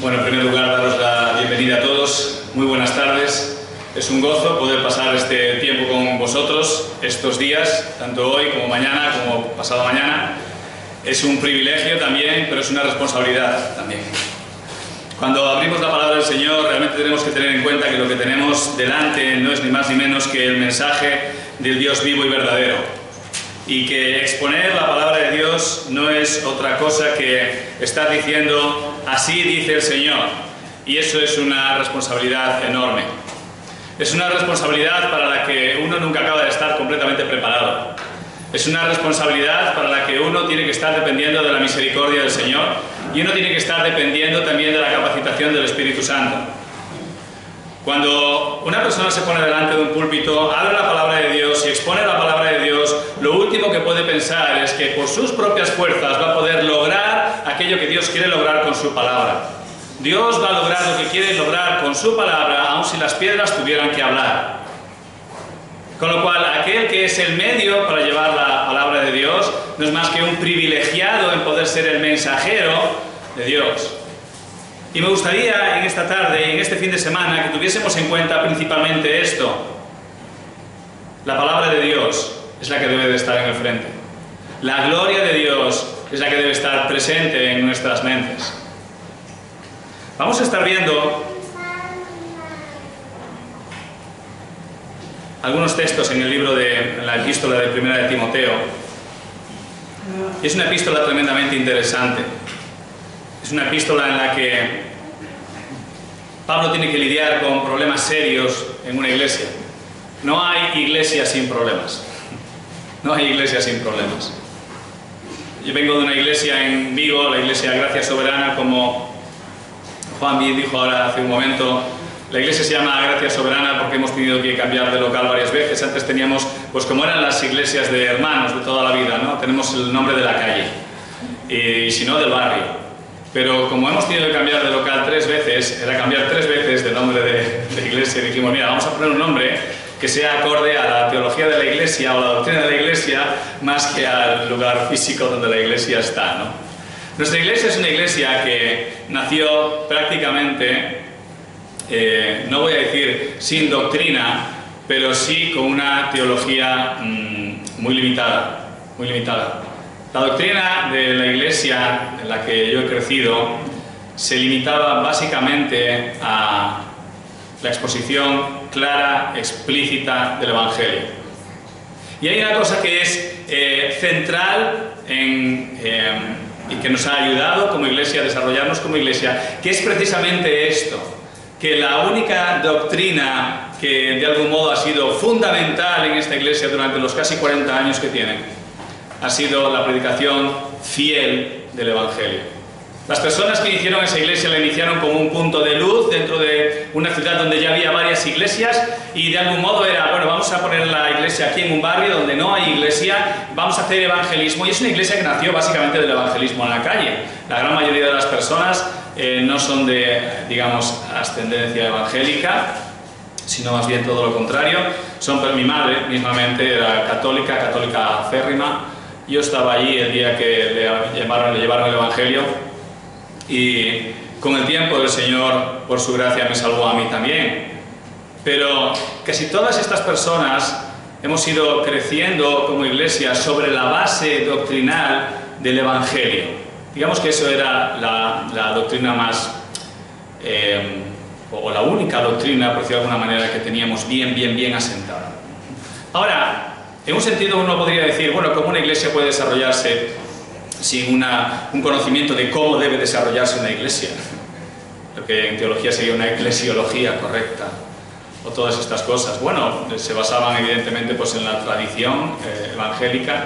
Bueno, en primer lugar, daros la bienvenida a todos. Muy buenas tardes. Es un gozo poder pasar este tiempo con vosotros estos días, tanto hoy como mañana, como pasado mañana. Es un privilegio también, pero es una responsabilidad también. Cuando abrimos la palabra del Señor, realmente tenemos que tener en cuenta que lo que tenemos delante no es ni más ni menos que el mensaje del Dios vivo y verdadero. Y que exponer la palabra de Dios no es otra cosa que estar diciendo, así dice el Señor. Y eso es una responsabilidad enorme. Es una responsabilidad para la que uno nunca acaba de estar completamente preparado. Es una responsabilidad para la que uno tiene que estar dependiendo de la misericordia del Señor y uno tiene que estar dependiendo también de la capacitación del Espíritu Santo. Cuando una persona se pone delante de un púlpito, abre la palabra de Dios y expone la palabra de Dios, lo último que puede pensar es que por sus propias fuerzas va a poder lograr aquello que Dios quiere lograr con su palabra. Dios va a lograr lo que quiere lograr con su palabra, aun si las piedras tuvieran que hablar. Con lo cual, aquel que es el medio para llevar la palabra de Dios no es más que un privilegiado en poder ser el mensajero de Dios. Y me gustaría en esta tarde y en este fin de semana que tuviésemos en cuenta principalmente esto. La palabra de Dios es la que debe de estar en el frente. La gloria de Dios es la que debe estar presente en nuestras mentes. Vamos a estar viendo algunos textos en el libro en la epístola de Primera de Timoteo. Y es una epístola tremendamente interesante. Es una epístola en la que Pablo tiene que lidiar con problemas serios en una iglesia. No hay iglesia sin problemas. No hay iglesia sin problemas. Yo vengo de una iglesia en Vigo, la iglesia Gracia Soberana, como Juan bien dijo ahora hace un momento. La iglesia se llama Gracia Soberana porque hemos tenido que cambiar de local varias veces. Antes teníamos, pues como eran las iglesias de hermanos de toda la vida, ¿no? Tenemos el nombre de la calle, y si no, del barrio. Pero como hemos tenido que cambiar de local 3 veces, era cambiar 3 veces de nombre de iglesia, y dijimos, mira, vamos a poner un nombre que sea acorde a la teología de la iglesia o la doctrina de la iglesia, más que al lugar físico donde la iglesia está, ¿no? Nuestra iglesia es una iglesia que nació prácticamente, no voy a decir sin doctrina, pero sí con una teología muy limitada, muy limitada. La doctrina de la iglesia en la que yo he crecido se limitaba básicamente a la exposición clara, explícita del Evangelio. Y hay una cosa que es central y que nos ha ayudado como iglesia a desarrollarnos como iglesia, que es precisamente esto, que la única doctrina que de algún modo ha sido fundamental en esta iglesia durante los casi 40 años que tiene, ha sido la predicación fiel del Evangelio. Las personas que iniciaron esa iglesia la iniciaron como un punto de luz dentro de una ciudad donde ya había varias iglesias y de algún modo era, bueno, vamos a poner la iglesia aquí en un barrio donde no hay iglesia, vamos a hacer evangelismo, y es una iglesia que nació básicamente del evangelismo en la calle. La gran mayoría de las personas no son de, digamos, ascendencia evangélica, sino más bien todo lo contrario. Mi madre mismamente era católica acérrima. Yo estaba allí el día que le llevaron el Evangelio, y con el tiempo el Señor, por su gracia, me salvó a mí también. Pero casi todas estas personas hemos ido creciendo como iglesia sobre la base doctrinal del Evangelio. Digamos que eso era la doctrina más, o la única doctrina, por decirlo de alguna manera, que teníamos bien asentada. Ahora, en un sentido uno podría decir, bueno, ¿cómo una iglesia puede desarrollarse sin un conocimiento de cómo debe desarrollarse una iglesia? Lo que en teología sería una eclesiología correcta, o todas estas cosas. Bueno, se basaban evidentemente pues en la tradición evangélica,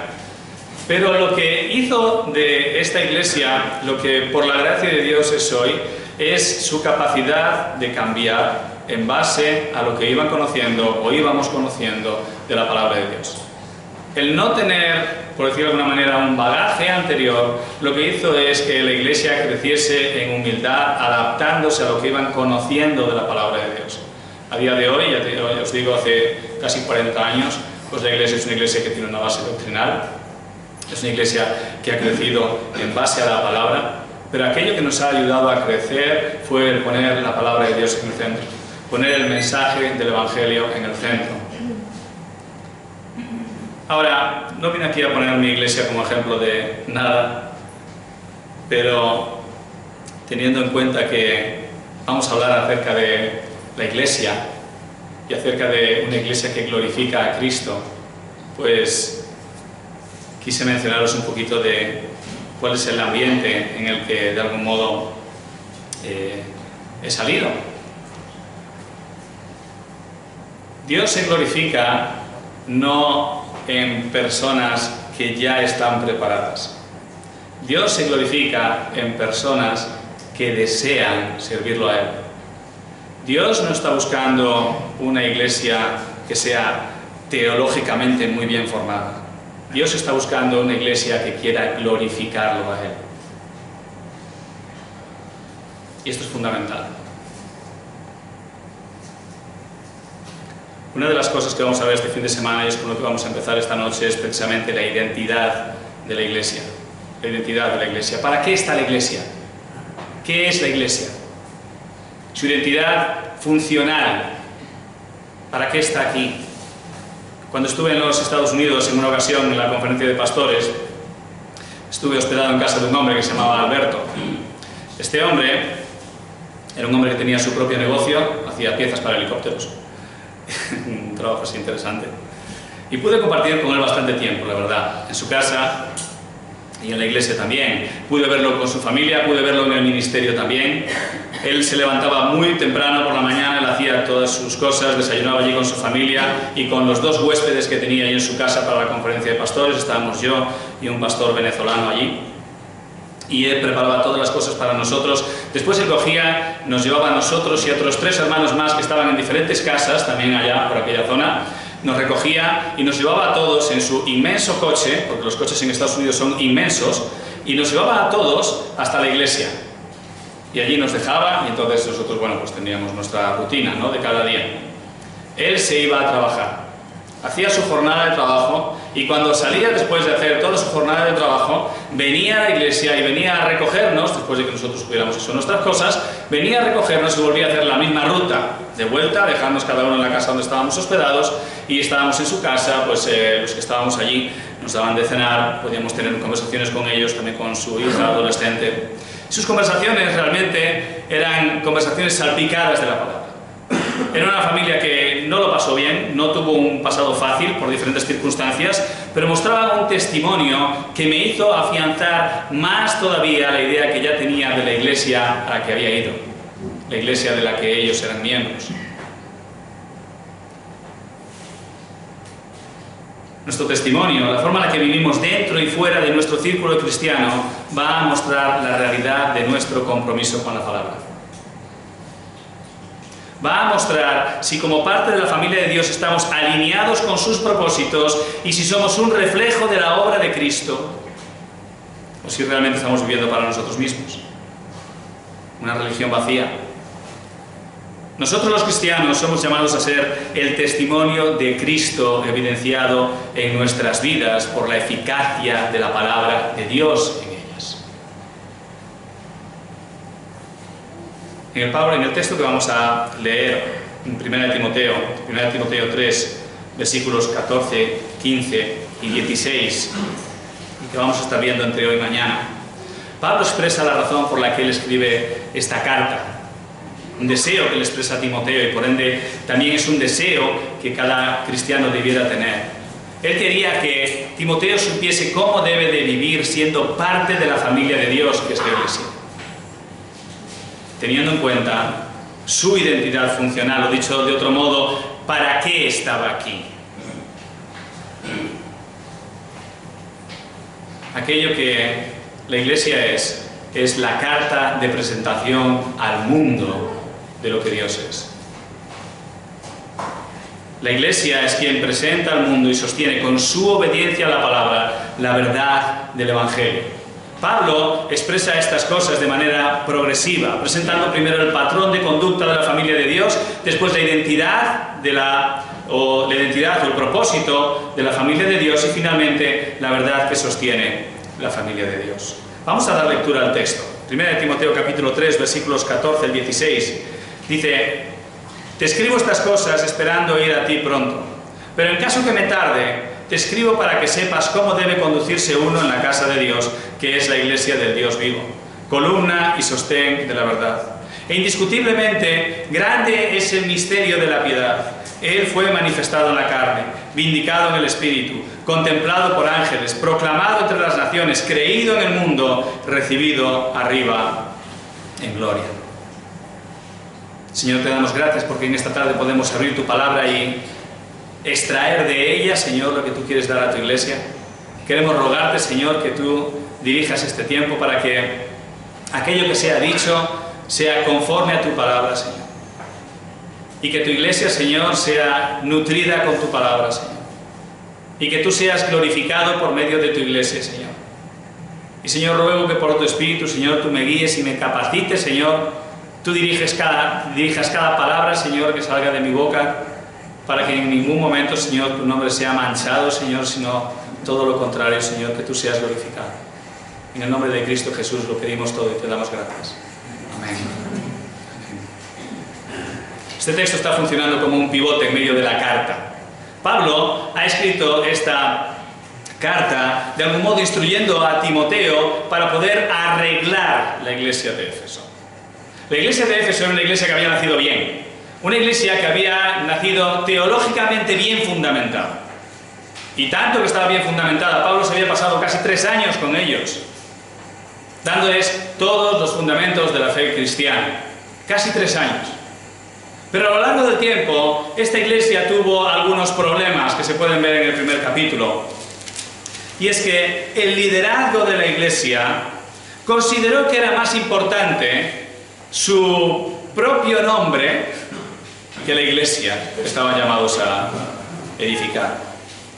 pero lo que hizo de esta iglesia, lo que por la gracia de Dios es hoy, es su capacidad de cambiar en base a lo que iban conociendo o íbamos conociendo de la palabra de Dios. El no tener, por decirlo de alguna manera, un bagaje anterior, lo que hizo es que la iglesia creciese en humildad, adaptándose a lo que iban conociendo de la palabra de Dios. A día de hoy, ya os digo, hace casi 40 años, pues la iglesia es una iglesia que tiene una base doctrinal, es una iglesia que ha crecido en base a la palabra, pero aquello que nos ha ayudado a crecer fue el poner la palabra de Dios en el centro, poner el mensaje del Evangelio en el centro. Ahora, no vine aquí a poner mi iglesia como ejemplo de nada, pero teniendo en cuenta que vamos a hablar acerca de la iglesia y acerca de una iglesia que glorifica a Cristo, pues quise mencionaros un poquito de cuál es el ambiente en el que de algún modo he salido. Dios se glorifica no en personas que ya están preparadas. Dios se glorifica en personas que desean servirlo a Él. Dios no está buscando una iglesia que sea teológicamente muy bien formada. Dios está buscando una iglesia que quiera glorificarlo a Él. Y esto es fundamental. Una de las cosas que vamos a ver este fin de semana, y es con lo que vamos a empezar esta noche, es precisamente la identidad de la iglesia. La identidad de la iglesia. ¿Para qué está la iglesia? ¿Qué es la iglesia? Su identidad funcional. ¿Para qué está aquí? Cuando estuve en los Estados Unidos en una ocasión en la conferencia de pastores, estuve hospedado en casa de un hombre que se llamaba Alberto. Este hombre era un hombre que tenía su propio negocio, hacía piezas para helicópteros. Un trabajo así interesante. Y pude compartir con él bastante tiempo, la verdad, en su casa y en la iglesia también. Pude verlo con su familia, pude verlo en el ministerio también. Él se levantaba muy temprano por la mañana, él hacía todas sus cosas, desayunaba allí con su familia y con los dos huéspedes que tenía allí en su casa para la conferencia de pastores. Estábamos yo y un pastor venezolano allí. Y él preparaba todas las cosas para nosotros. Después él cogía, nos llevaba a nosotros y a otros 3 hermanos más que estaban en diferentes casas, también allá por aquella zona. Nos recogía y nos llevaba a todos en su inmenso coche, porque los coches en Estados Unidos son inmensos, y nos llevaba a todos hasta la iglesia. Y allí nos dejaba y entonces nosotros, bueno, pues teníamos nuestra rutina, ¿no?, de cada día. Él se iba a trabajar, hacía su jornada de trabajo y cuando salía después de hacer toda su jornada de trabajo, venía a la iglesia y venía a recogernos, después de que nosotros hubiéramos hecho nuestras cosas, venía a recogernos y volvía a hacer la misma ruta de vuelta, dejarnos cada uno en la casa donde estábamos hospedados y estábamos en su casa, pues los que estábamos allí nos daban de cenar, podíamos tener conversaciones con ellos, también con su hija adolescente. Sus conversaciones realmente eran conversaciones salpicadas de la palabra. Era una familia que no lo pasó bien, no tuvo un pasado fácil por diferentes circunstancias, pero mostraba un testimonio que me hizo afianzar más todavía la idea que ya tenía de la iglesia a la que había ido, la iglesia de la que ellos eran miembros. Nuestro testimonio, la forma en la que vivimos dentro y fuera de nuestro círculo cristiano, va a mostrar la realidad de nuestro compromiso con la palabra. Va a mostrar si como parte de la familia de Dios estamos alineados con sus propósitos y si somos un reflejo de la obra de Cristo o si realmente estamos viviendo para nosotros mismos. Una religión vacía. Nosotros los cristianos somos llamados a ser el testimonio de Cristo evidenciado en nuestras vidas por la eficacia de la palabra de Dios en ellas. En el texto que vamos a leer en 1 Timoteo 3, versículos 14, 15 y 16, y que vamos a estar viendo entre hoy y mañana, Pablo expresa la razón por la que él escribe esta carta. Un deseo que le expresa a Timoteo y por ende también es un deseo que cada cristiano debiera tener. Él quería que Timoteo supiese cómo debe de vivir siendo parte de la familia de Dios que es la iglesia, teniendo en cuenta su identidad funcional, o dicho de otro modo, ¿para qué estaba aquí? Aquello que la iglesia es la carta de presentación al mundo de lo que Dios es. La iglesia es quien presenta al mundo y sostiene con su obediencia a la palabra la verdad del Evangelio. Pablo expresa estas cosas de manera progresiva, presentando primero el patrón de conducta de la familia de Dios, después la identidad o el propósito de la familia de Dios y finalmente la verdad que sostiene la familia de Dios. Vamos a dar lectura al texto. Primera de Timoteo capítulo 3, versículos 14 al 16. Dice: te escribo estas cosas esperando ir a ti pronto, pero en caso que me tarde, te escribo para que sepas cómo debe conducirse uno en la casa de Dios, que es la iglesia del Dios vivo, columna y sostén de la verdad. E indiscutiblemente, grande es el misterio de la piedad. Él fue manifestado en la carne, vindicado en el Espíritu, contemplado por ángeles, proclamado entre las naciones, creído en el mundo, recibido arriba en gloria. Señor, te damos gracias porque en esta tarde podemos abrir tu palabra y extraer de ella, Señor, lo que tú quieres dar a tu iglesia. Queremos rogarte, Señor, que tú dirijas este tiempo para que aquello que sea dicho sea conforme a tu palabra, Señor. Y que tu iglesia, Señor, sea nutrida con tu palabra, Señor. Y que tú seas glorificado por medio de tu iglesia, Señor. Y, Señor, ruego que por tu Espíritu, Señor, tú me guíes y me capacites, Señor. Tú dirijas cada palabra, Señor, que salga de mi boca, para que en ningún momento, Señor, tu nombre sea manchado, Señor, sino todo lo contrario, Señor, que tú seas glorificado. En el nombre de Cristo Jesús lo pedimos todo y te damos gracias. Amén. Este texto está funcionando como un pivote en medio de la carta. Pablo ha escrito esta carta de algún modo instruyendo a Timoteo para poder arreglar la iglesia de Éfeso. La iglesia de Éfeso era una iglesia que había nacido bien, una iglesia que había nacido teológicamente bien fundamentada. Y tanto que estaba bien fundamentada, Pablo se había pasado casi 3 años con ellos, dándoles todos los fundamentos de la fe cristiana. Casi 3 años. Pero a lo largo del tiempo, esta iglesia tuvo algunos problemas que se pueden ver en el primer capítulo. Y es que el liderazgo de la iglesia consideró que era más importante su propio nombre que la iglesia que estaban llamados a edificar.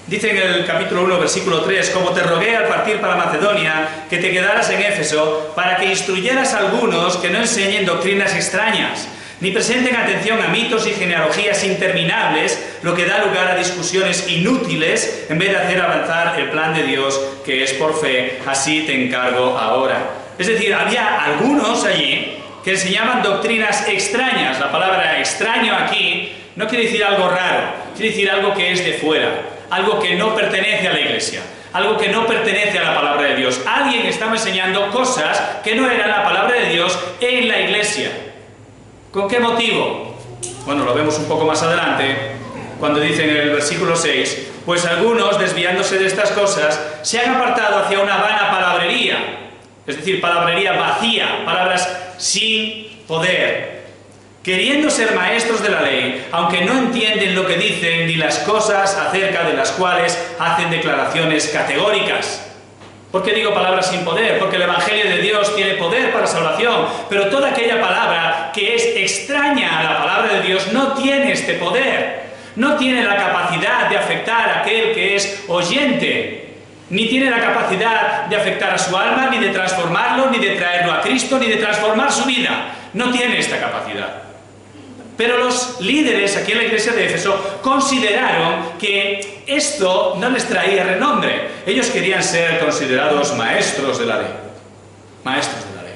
Dice en el capítulo 1, versículo 3, como te rogué al partir para Macedonia, que te quedaras en Éfeso, para que instruyeras a algunos que no enseñen doctrinas extrañas, ni presenten atención a mitos y genealogías interminables, lo que da lugar a discusiones inútiles, en vez de hacer avanzar el plan de Dios, que es por fe. Así te encargo ahora. Es decir, había algunos allí que enseñaban doctrinas extrañas. La palabra extraño aquí no quiere decir algo raro, quiere decir algo que es de fuera, algo que no pertenece a la iglesia, algo que no pertenece a la palabra de Dios. Alguien estaba enseñando cosas que no eran la palabra de Dios en la iglesia. ¿Con qué motivo? Bueno, lo vemos un poco más adelante, cuando dice en el versículo 6, pues algunos, desviándose de estas cosas, se han apartado hacia una vana palabrería, es decir, palabrería vacía, palabras sin poder, queriendo ser maestros de la ley, aunque no entienden lo que dicen ni las cosas acerca de las cuales hacen declaraciones categóricas. ¿Por qué digo palabras sin poder? Porque el Evangelio de Dios tiene poder para salvación, pero toda aquella palabra que es extraña a la palabra de Dios no tiene este poder, no tiene la capacidad de afectar a aquel que es oyente, ni tiene la capacidad de afectar a su alma, ni de transformarlo, ni de traerlo a Cristo, ni de transformar su vida. No tiene esta capacidad. Pero los líderes aquí en la iglesia de Éfeso consideraron que esto no les traía renombre. Ellos querían ser considerados maestros de la ley. Maestros de la ley.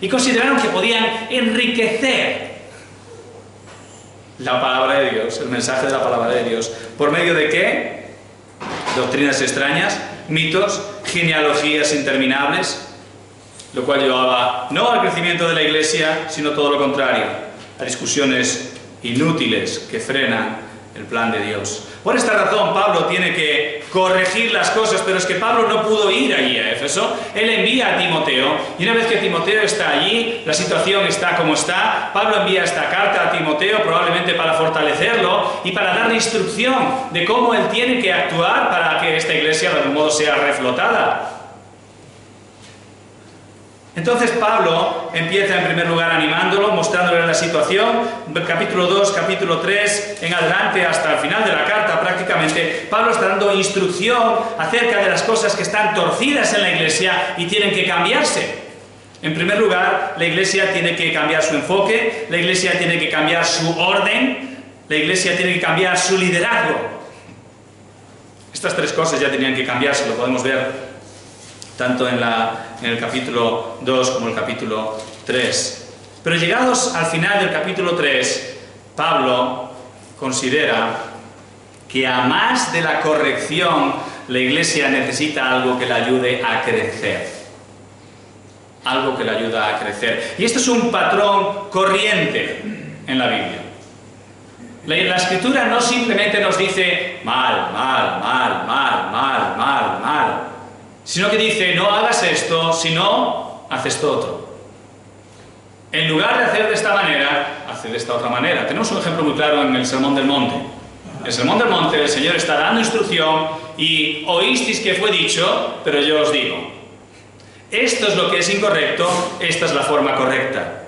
Y consideraron que podían enriquecer la palabra de Dios, el mensaje de la palabra de Dios. ¿Por medio de qué? Doctrinas extrañas, mitos, genealogías interminables, lo cual llevaba no al crecimiento de la iglesia, sino todo lo contrario, a discusiones inútiles que frenan el plan de Dios. Por esta razón Pablo tiene que corregir las cosas, pero es que Pablo no pudo ir allí a Éfeso. Él envía a Timoteo, y una vez que Timoteo está allí, la situación está como está. Pablo envía esta carta a Timoteo probablemente para fortalecerlo y para darle instrucción de cómo él tiene que actuar para que esta iglesia de algún modo sea reflotada. Entonces Pablo empieza en primer lugar animándolo, mostrándole la situación, capítulo 2, capítulo 3, en adelante hasta el final de la carta prácticamente. Pablo está dando instrucción acerca de las cosas que están torcidas en la iglesia y tienen que cambiarse. En primer lugar, la iglesia tiene que cambiar su enfoque, la iglesia tiene que cambiar su orden, la iglesia tiene que cambiar su liderazgo. Estas 3 cosas ya tenían que cambiarse, lo podemos ver tanto en en el capítulo 2 como el capítulo 3. Pero llegados al final del capítulo 3, Pablo considera que a más de la corrección, la Iglesia necesita algo que le ayude a crecer. Algo que le ayuda a crecer. Y esto es un patrón corriente en la Biblia. La Escritura no simplemente nos dice mal, mal, mal, mal, mal, mal, mal, sino que dice no hagas esto, sino haz esto otro. En lugar de hacer de esta manera, haz de esta otra manera. Tenemos un ejemplo muy claro en el Sermón del Monte. En el Sermón del Monte el Señor está dando instrucción y oísteis que fue dicho, pero yo os digo. Esto es lo que es incorrecto, esta es la forma correcta.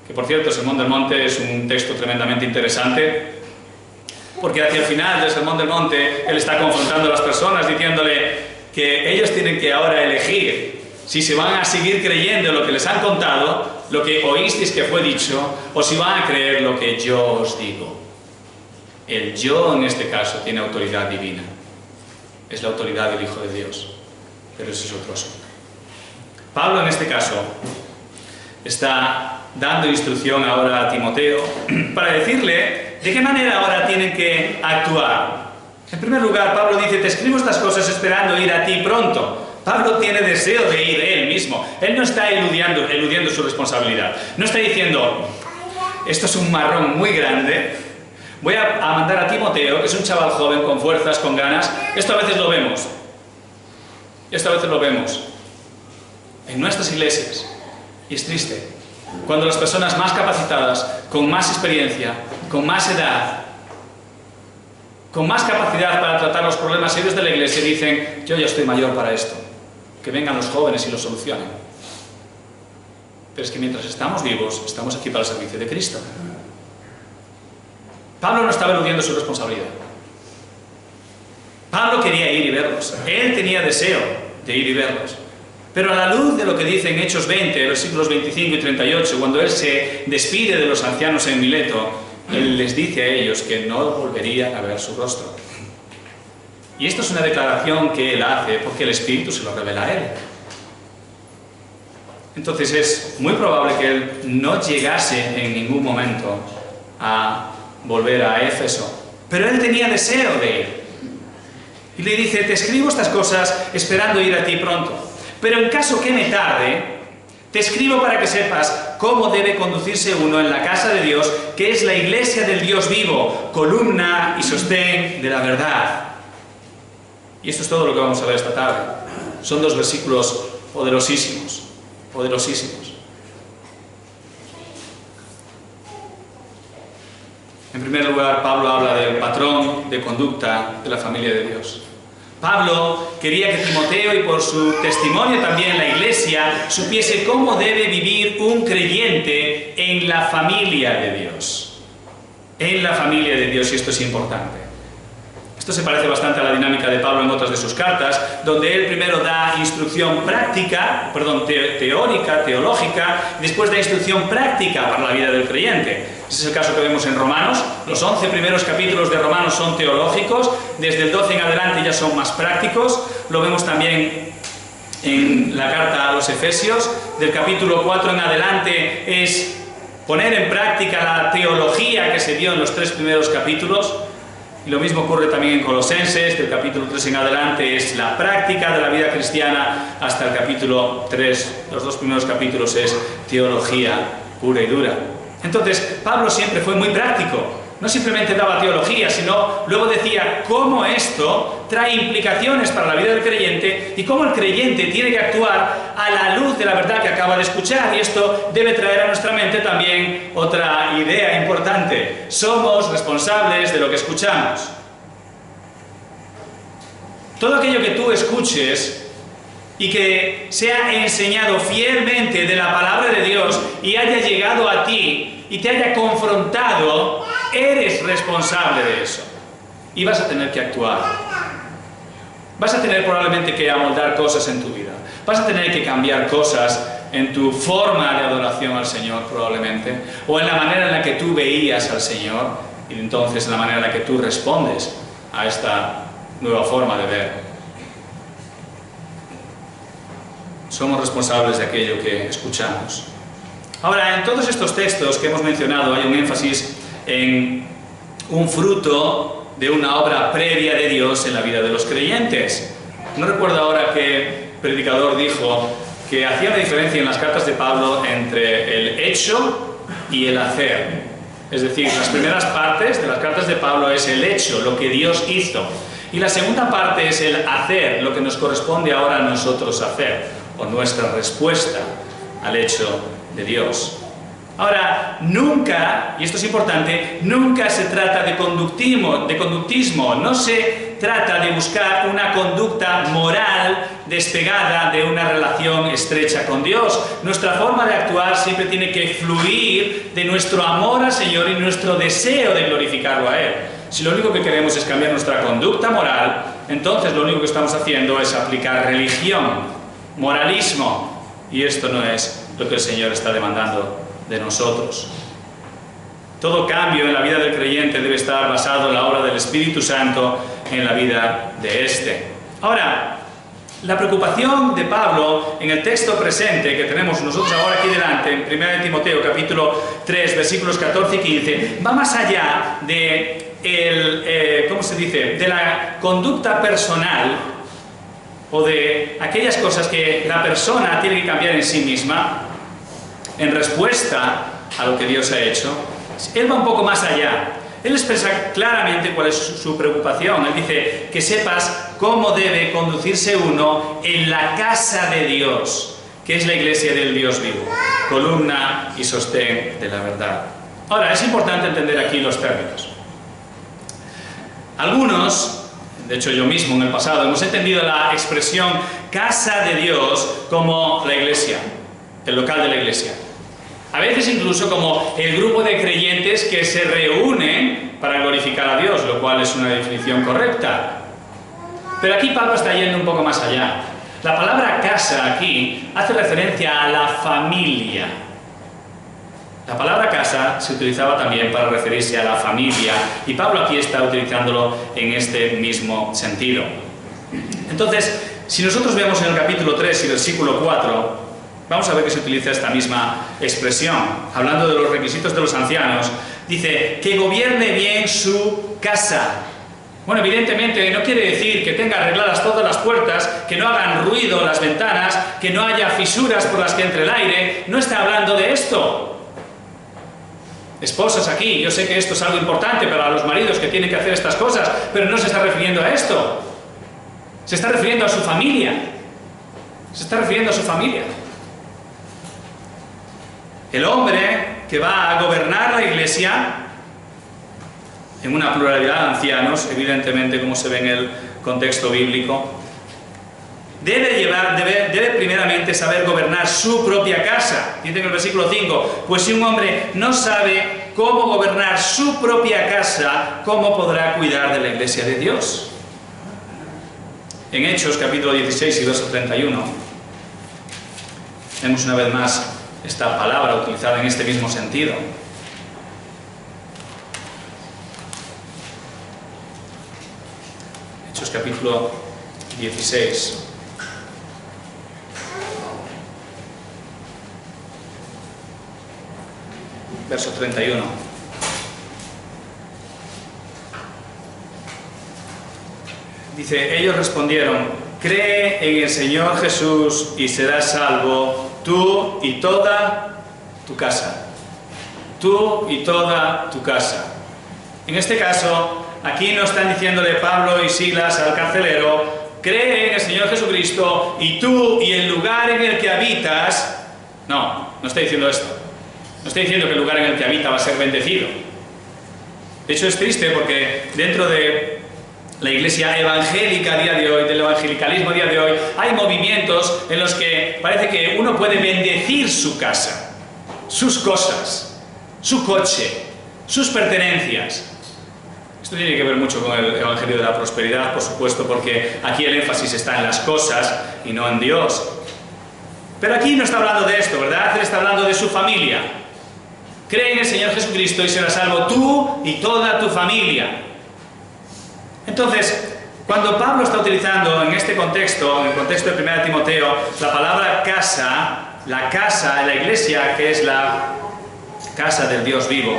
Que por cierto, el Sermón del Monte es un texto tremendamente interesante, porque hacia el final del Sermón del Monte Él está confrontando a las personas, diciéndole que ellos tienen que ahora elegir si se van a seguir creyendo lo que les han contado, lo que oísteis que fue dicho, o si van a creer lo que yo os digo. El yo en este caso tiene autoridad divina, es la autoridad del Hijo de Dios, pero eso es otro asunto. Pablo en este caso está dando instrucción ahora a Timoteo para decirle de qué manera ahora tienen que actuar. En primer lugar, Pablo dice, te escribo estas cosas esperando ir a ti pronto. Pablo tiene deseo de ir él mismo. Él no está eludiendo su responsabilidad. No está diciendo, esto es un marrón muy grande, voy a mandar a Timoteo, que es un chaval joven, con fuerzas, con ganas. Esto a veces lo vemos. Esto a veces lo vemos en nuestras iglesias. Y es triste. Cuando las personas más capacitadas, con más experiencia, con más edad, con más capacidad para tratar los problemas serios de la iglesia, dicen, yo ya estoy mayor para esto, que vengan los jóvenes y lo solucionen. Pero es que mientras estamos vivos, estamos aquí para el servicio de Cristo. Pablo no estaba eludiendo su responsabilidad. Pablo quería ir y verlos. Él tenía deseo de ir y verlos. Pero a la luz de lo que dice en Hechos 20, versículos 25 y 38, cuando él se despide de los ancianos en Mileto, él les dice a ellos que no volverían a ver su rostro. Y esto es una declaración que él hace porque el Espíritu se lo revela a él. Entonces es muy probable que él no llegase en ningún momento a volver a Éfeso. Pero él tenía deseo de ir. Y le dice, te escribo estas cosas esperando ir a ti pronto. Pero en caso que me tarde, te escribo para que sepas cómo debe conducirse uno en la casa de Dios, que es la iglesia del Dios vivo, columna y sostén de la verdad. Y esto es todo lo que vamos a ver esta tarde. Son dos versículos poderosísimos, poderosísimos. En primer lugar, Pablo habla del patrón de conducta de la familia de Dios. Pablo quería que Timoteo, y por su testimonio también la iglesia, supiese cómo debe vivir un creyente en la familia de Dios. En la familia de Dios, y esto es importante. Esto se parece bastante a la dinámica de Pablo en otras de sus cartas, donde él primero da instrucción práctica, teórica, teológica, y después da instrucción práctica para la vida del creyente. Ese es el caso que vemos en Romanos. Los 11 primeros capítulos de Romanos son teológicos, desde el 12 en adelante ya son más prácticos. Lo vemos también en la carta a los Efesios. Del capítulo 4 en adelante es poner en práctica la teología que se dio en los 3 primeros capítulos. Y lo mismo ocurre también en Colosenses. Del capítulo 3 en adelante es la práctica de la vida cristiana, hasta el capítulo 3. Los 2 primeros capítulos es teología pura y dura. Entonces, Pablo siempre fue muy práctico. No simplemente daba teología, sino luego decía cómo esto trae implicaciones para la vida del creyente y cómo el creyente tiene que actuar a la luz de la verdad que acaba de escuchar. Y esto debe traer a nuestra mente también otra idea importante. Somos responsables de lo que escuchamos. Todo aquello que tú escuches y que sea enseñado fielmente de la palabra de Dios y haya llegado a ti y te haya confrontado, eres responsable de eso. Y vas a tener que actuar. Vas a tener probablemente que amoldar cosas en tu vida. Vas a tener que cambiar cosas en tu forma de adoración al Señor probablemente, o en la manera en la que tú veías al Señor, y entonces en la manera en la que tú respondes a esta nueva forma de ver. somos responsables de aquello que escuchamos. Ahora, en todos estos textos que hemos mencionado hay un énfasis en un fruto de una obra previa de Dios en la vida de los creyentes. No recuerdo ahora qué predicador dijo que hacía una diferencia en las cartas de Pablo entre el hecho y el hacer. Es decir, las primeras partes de las cartas de Pablo es el hecho, lo que Dios hizo. Y la segunda parte es el hacer, lo que nos corresponde ahora a nosotros hacer, o nuestra respuesta al hecho de Dios. Ahora, nunca, y esto es importante, nunca se trata de conductismo, no se trata de buscar una conducta moral despegada de una relación estrecha con Dios. Nuestra forma de actuar siempre tiene que fluir de nuestro amor al Señor y nuestro deseo de glorificarlo a Él. Si lo único que queremos es cambiar nuestra conducta moral, entonces lo único que estamos haciendo es aplicar religión, moralismo, y esto no es lo que el Señor está demandando de nosotros. Todo cambio en la vida del creyente debe estar basado en la obra del Espíritu Santo en la vida de éste. Ahora, la preocupación de Pablo en el texto presente que tenemos nosotros ahora aquí delante, en 1 Timoteo capítulo 3, versículos 14 y 15, va más allá de de la conducta personal o de aquellas cosas que la persona tiene que cambiar en sí misma en respuesta a lo que Dios ha hecho. Él va un poco más allá. Él expresa claramente cuál es su preocupación. Él dice que sepas cómo debe conducirse uno en la casa de Dios, que es la iglesia del Dios vivo, columna y sostén de la verdad. Ahora, es importante entender aquí los términos. Algunos, de hecho yo mismo en el pasado, hemos entendido la expresión casa de Dios como la iglesia, el local de la iglesia. A veces incluso como el grupo de creyentes que se reúnen para glorificar a Dios, lo cual es una definición correcta. Pero aquí Pablo está yendo un poco más allá. La palabra casa aquí hace referencia a la familia. La palabra casa se utilizaba también para referirse a la familia, y Pablo aquí está utilizándolo en este mismo sentido. Entonces, si nosotros vemos en el capítulo 3 y versículo 4, vamos a ver que se utiliza esta misma expresión. Hablando de los requisitos de los ancianos, dice que gobierne bien su casa. Bueno, evidentemente no quiere decir que tenga arregladas todas las puertas, que no hagan ruido las ventanas, que no haya fisuras por las que entre el aire. No está hablando de esto. Esposas aquí, yo sé que esto es algo importante para los maridos que tienen que hacer estas cosas, pero no se está refiriendo a esto. Se está refiriendo a su familia. Se está refiriendo a su familia. El hombre que va a gobernar la iglesia, en una pluralidad de ancianos, evidentemente como se ve en el contexto bíblico, debe primeramente saber gobernar su propia casa. Dice en el versículo 5, pues si un hombre no sabe cómo gobernar su propia casa, ¿cómo podrá cuidar de la iglesia de Dios? En Hechos capítulo 16 y verso 31, vemos una vez más esta palabra utilizada en este mismo sentido. Hechos capítulo 16. Verso 31. Dice, ellos respondieron, cree en el Señor Jesús y serás salvo, tú y toda tu casa. Tú y toda tu casa. En este caso, aquí no están diciéndole Pablo y Silas al carcelero, cree en el Señor Jesucristo y tú y el lugar en el que habitas. No, no está diciendo esto. No está diciendo que el lugar en el que habita va a ser bendecido. De hecho, es triste porque dentro de la iglesia evangélica a día de hoy, del evangelicalismo a día de hoy, hay movimientos en los que parece que uno puede bendecir su casa, sus cosas, su coche, sus pertenencias. Esto tiene que ver mucho con el evangelio de la prosperidad, por supuesto, porque aquí el énfasis está en las cosas y no en Dios. Pero aquí no está hablando de esto, ¿verdad? Él está hablando de su familia. Cree en el Señor Jesucristo y serás salvo tú y toda tu familia. Entonces, Cuando Pablo está utilizando en este contexto, en el contexto de 1 Timoteo, la palabra casa, la casa, la iglesia, que es la casa del Dios vivo,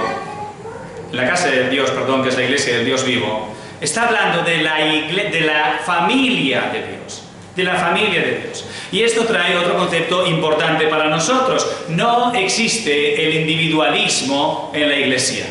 la casa del Dios, perdón, que es la iglesia del Dios vivo, está hablando de la familia de Dios, de la familia de Dios. Y esto trae otro concepto importante para nosotros. No existe el individualismo en la iglesia.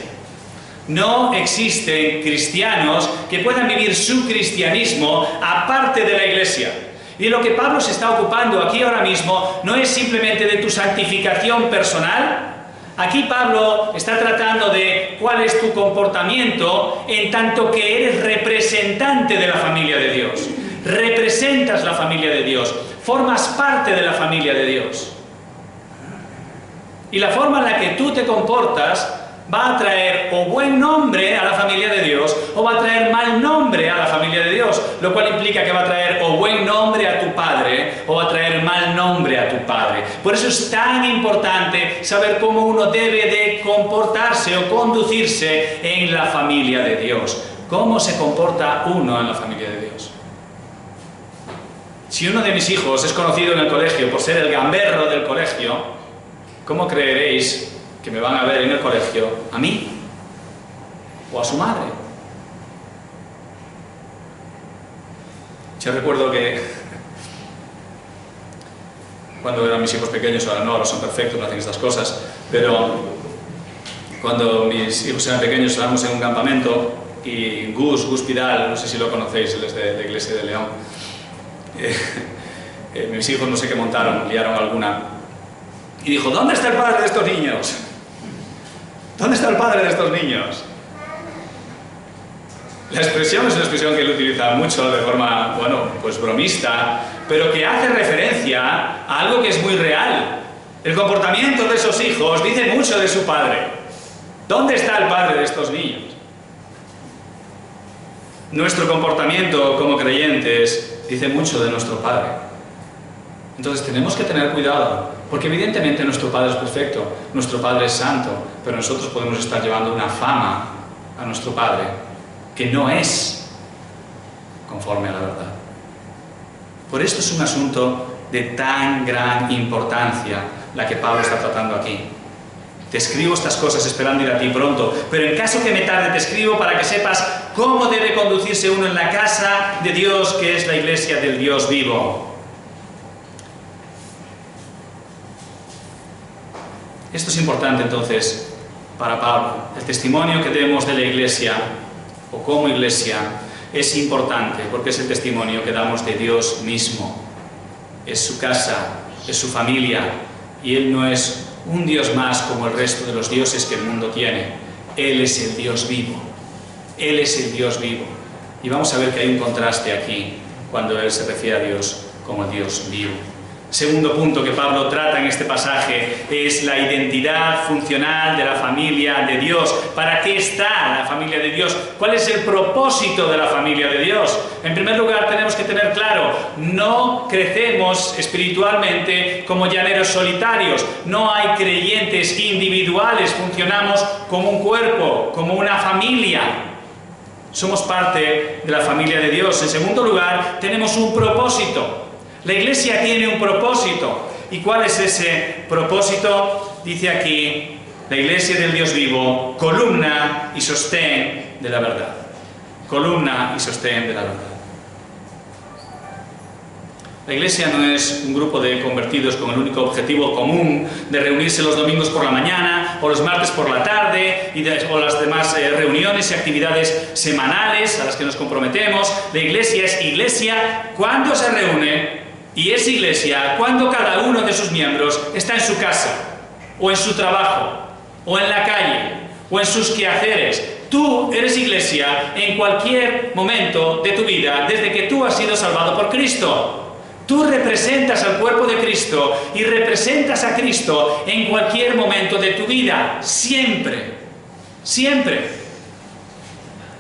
No existen cristianos que puedan vivir su cristianismo aparte de la iglesia. Y lo que Pablo se está ocupando aquí ahora mismo no es simplemente de tu santificación personal. Aquí Pablo está tratando de cuál es tu comportamiento en tanto que eres representante de la familia de Dios. Representas la familia de Dios, formas parte de la familia de Dios. Y la forma en la que tú te comportas va a traer o buen nombre a la familia de Dios o va a traer mal nombre a la familia de Dios, lo cual implica que va a traer o buen nombre a tu padre o va a traer mal nombre a tu padre. Por eso es tan importante saber cómo uno debe de comportarse o conducirse en la familia de Dios. ¿Cómo se comporta uno en la familia de Dios? Si uno de mis hijos es conocido en el colegio por ser el gamberro del colegio, ¿cómo creeréis que me van a ver en el colegio a mí o a su madre? Yo recuerdo que cuando eran mis hijos pequeños, ahora son perfectos, no hacen estas cosas, pero cuando mis hijos eran pequeños estábamos en un campamento y Gus Pidal, no sé si lo conocéis, él es de la iglesia de León, mis hijos no sé qué montaron, liaron alguna y dijo: ¿dónde está el padre de estos niños? ¿Dónde está el padre de estos niños? La expresión es una expresión que él utiliza mucho de forma, bueno, pues bromista, pero que hace referencia a algo que es muy real. El comportamiento de esos hijos dice mucho de su padre. ¿Dónde está el padre de estos niños? Nuestro comportamiento como creyentes dice mucho de nuestro padre. Entonces tenemos que tener cuidado, porque evidentemente nuestro Padre es perfecto, nuestro Padre es santo, pero nosotros podemos estar llevando una fama a nuestro Padre que no es conforme a la verdad. Por esto es un asunto de tan gran importancia la que Pablo está tratando aquí. Te escribo estas cosas esperando ir a ti pronto, pero en caso que me tarde te escribo para que sepas cómo debe conducirse uno en la casa de Dios, que es la iglesia del Dios vivo. Esto es importante entonces para Pablo. El testimonio que demos de la iglesia, o como iglesia, es importante porque es el testimonio que damos de Dios mismo. Es su casa, es su familia, y Él no es un Dios más como el resto de los dioses que el mundo tiene. Él es el Dios vivo. Él es el Dios vivo. Y vamos a ver que hay un contraste aquí cuando Él se refiere a Dios como el Dios vivo. Segundo punto que Pablo trata en este pasaje es la identidad funcional de la familia de Dios. ¿Para qué está la familia de Dios? ¿Cuál es el propósito de la familia de Dios? En primer lugar, tenemos que tener claro, no crecemos espiritualmente como llaneros solitarios. No hay creyentes individuales, funcionamos como un cuerpo, como una familia. Somos parte de la familia de Dios. En segundo lugar, tenemos un propósito. La iglesia tiene un propósito. ¿Y cuál es ese propósito? Dice aquí, la iglesia del Dios vivo, columna y sostén de la verdad. Columna y sostén de la verdad. La iglesia no es un grupo de convertidos con el único objetivo común de reunirse los domingos por la mañana o los martes por la tarde o las demás reuniones y actividades semanales a las que nos comprometemos. La iglesia es iglesia cuando se reúne. Y es iglesia cuando cada uno de sus miembros está en su casa, o en su trabajo, o en la calle, o en sus quehaceres. Tú eres iglesia en cualquier momento de tu vida, desde que tú has sido salvado por Cristo. Tú representas al cuerpo de Cristo y representas a Cristo en cualquier momento de tu vida, siempre, siempre.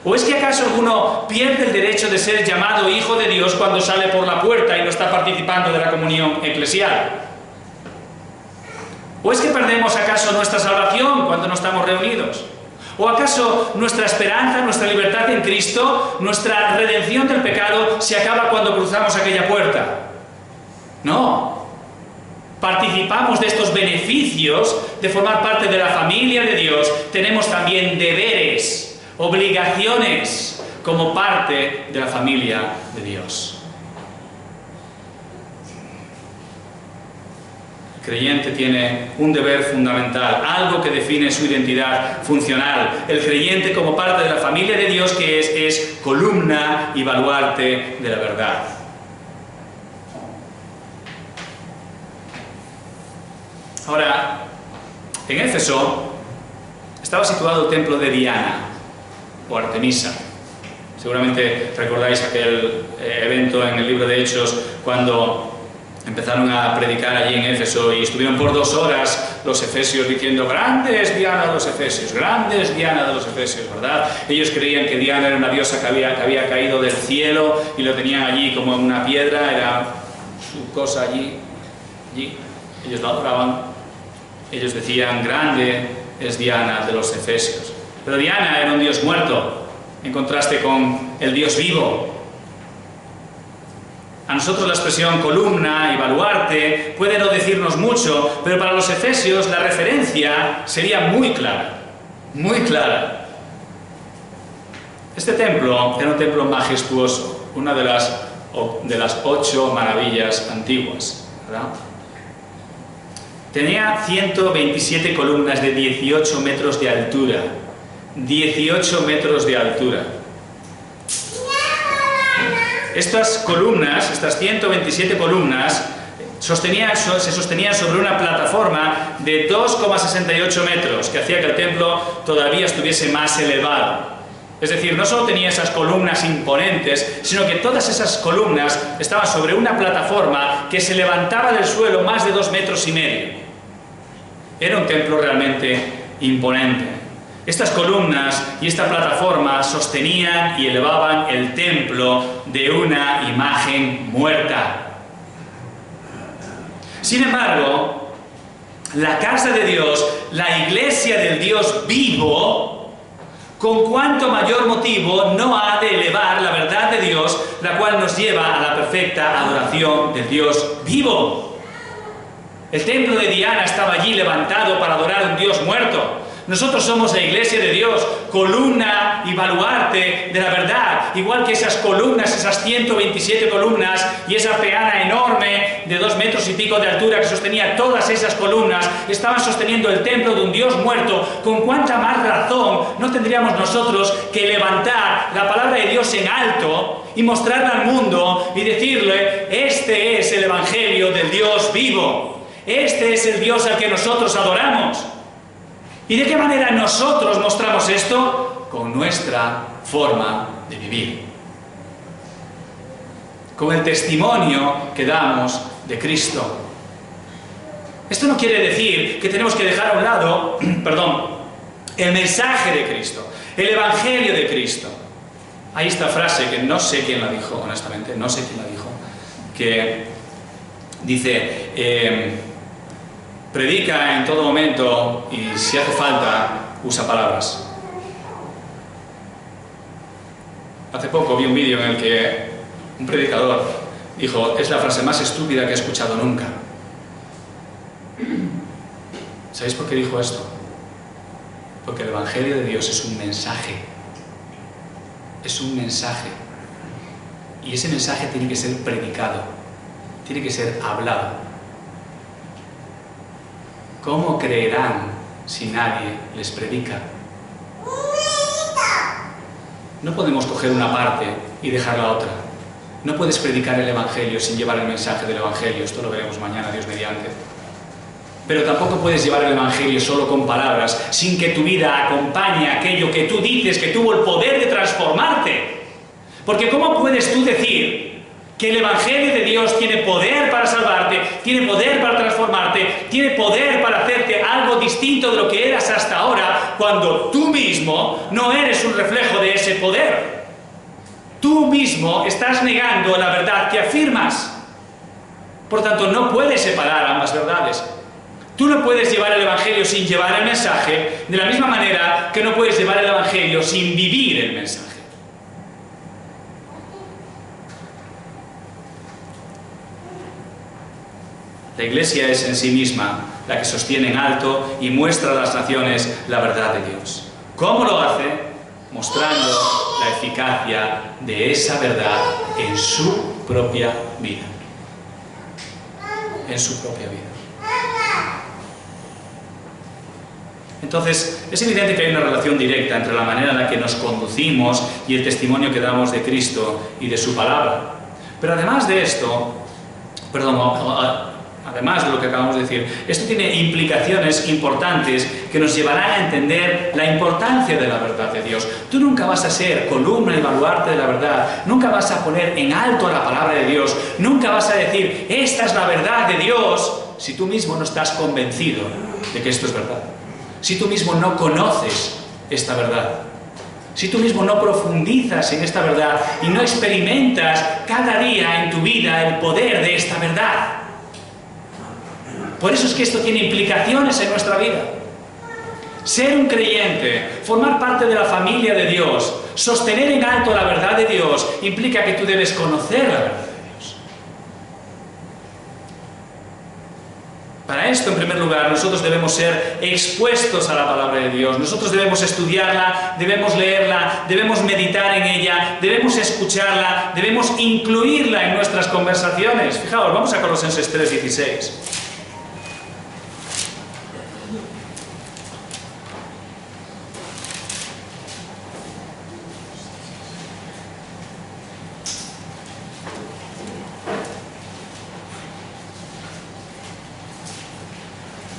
¿O es que acaso alguno pierde el derecho de ser llamado hijo de Dios cuando sale por la puerta y no está participando de la comunión eclesial? ¿O es que perdemos acaso nuestra salvación cuando no estamos reunidos? ¿O acaso nuestra esperanza, nuestra libertad en Cristo, nuestra redención del pecado se acaba cuando cruzamos aquella puerta? No. Participamos de estos beneficios de formar parte de la familia de Dios. Tenemos también deberes, obligaciones como parte de la familia de Dios. El creyente tiene un deber fundamental, algo que define su identidad funcional. El creyente como parte de la familia de Dios que es columna y baluarte de la verdad. Ahora, en Éfeso estaba situado el templo de Diana o Artemisa. Seguramente recordáis aquel evento en el libro de Hechos cuando empezaron a predicar allí en Éfeso y estuvieron por 2 horas los efesios diciendo «Grande es Diana de los efesios, grande es Diana de los efesios», ¿verdad? Ellos creían que Diana era una diosa que había caído del cielo y lo tenían allí como en una piedra, era su cosa allí. Ellos la adoraban, ellos decían «Grande es Diana de los efesios». Pero Diana era un dios muerto, en contraste con el Dios vivo. A nosotros la expresión columna y baluarte puede no decirnos mucho, pero para los efesios la referencia sería muy clara, muy clara. Este templo era un templo majestuoso, una de las 8 maravillas antiguas, ¿verdad? Tenía 127 columnas de 18 metros de altura. 18 metros de altura. Estas columnas, estas 127 columnas, se sostenían sobre una plataforma de 2,68 metros, que hacía que el templo todavía estuviese más elevado. Es decir, no solo tenía esas columnas imponentes, sino que todas esas columnas estaban sobre una plataforma que se levantaba del suelo más de 2,5 metros. Era un templo realmente imponente. Estas columnas y esta plataforma sostenían y elevaban el templo de una imagen muerta. Sin embargo, la casa de Dios, la iglesia del Dios vivo, con cuánto mayor motivo no ha de elevar la verdad de Dios, la cual nos lleva a la perfecta adoración del Dios vivo. El templo de Diana estaba allí levantado para adorar a un Dios muerto. Nosotros somos la iglesia de Dios, columna y baluarte de la verdad, igual que esas columnas, esas 127 columnas y esa peana enorme de 2 metros y pico de altura que sostenía todas esas columnas, estaban sosteniendo el templo de un Dios muerto. ¿Con cuánta más razón no tendríamos nosotros que levantar la palabra de Dios en alto y mostrarla al mundo y decirle: este es el evangelio del Dios vivo, este es el Dios al que nosotros adoramos? ¿Y de qué manera nosotros mostramos esto? Con nuestra forma de vivir. Con el testimonio que damos de Cristo. Esto no quiere decir que tenemos que dejar a un lado, el mensaje de Cristo, el evangelio de Cristo. Hay esta frase que no sé quién la dijo, honestamente, no sé quién la dijo, que dice... predica en todo momento y si hace falta, usa palabras. Hace poco vi un vídeo en el que un predicador dijo: es la frase más estúpida que he escuchado nunca. ¿Sabéis por qué dijo esto? Porque el evangelio de Dios es un mensaje. Es un mensaje. Y ese mensaje tiene que ser predicado. Tiene que ser hablado. ¿Cómo creerán si nadie les predica? No podemos coger una parte y dejar la otra. No puedes predicar el Evangelio sin llevar el mensaje del Evangelio. Esto lo veremos mañana, Dios mediante. Pero tampoco puedes llevar el Evangelio solo con palabras, sin que tu vida acompañe aquello que tú dices que tuvo el poder de transformarte. Porque ¿cómo puedes tú decir que el Evangelio de Dios tiene poder para salvarte, tiene poder para transformarte, tiene poder para hacerte algo distinto de lo que eras hasta ahora, cuando tú mismo no eres un reflejo de ese poder? Tú mismo estás negando la verdad que afirmas. Por tanto, no puedes separar ambas verdades. Tú no puedes llevar el Evangelio sin llevar el mensaje, de la misma manera que no puedes llevar el Evangelio sin vivir el mensaje. La Iglesia es en sí misma la que sostiene en alto y muestra a las naciones la verdad de Dios. ¿Cómo lo hace? Mostrando la eficacia de esa verdad en su propia vida. En su propia vida. Entonces, es evidente que hay una relación directa entre la manera en la que nos conducimos y el testimonio que damos de Cristo y de su palabra. Pero además de esto, además de lo que acabamos de decir, esto tiene implicaciones importantes que nos llevarán a entender la importancia de la verdad de Dios. Tú nunca vas a ser columna y baluarte de la verdad, nunca vas a poner en alto la palabra de Dios, nunca vas a decir, esta es la verdad de Dios, si tú mismo no estás convencido de que esto es verdad. Si tú mismo no conoces esta verdad, si tú mismo no profundizas en esta verdad y no experimentas cada día en tu vida el poder de esta verdad. Por eso es que esto tiene implicaciones en nuestra vida. Ser un creyente, formar parte de la familia de Dios, sostener en alto la verdad de Dios, implica que tú debes conocer la verdad. Para esto, en primer lugar, nosotros debemos ser expuestos a la palabra de Dios. Nosotros debemos estudiarla, debemos leerla, debemos meditar en ella, debemos escucharla, debemos incluirla en nuestras conversaciones. Fijaos, vamos a Colosenses 3:16.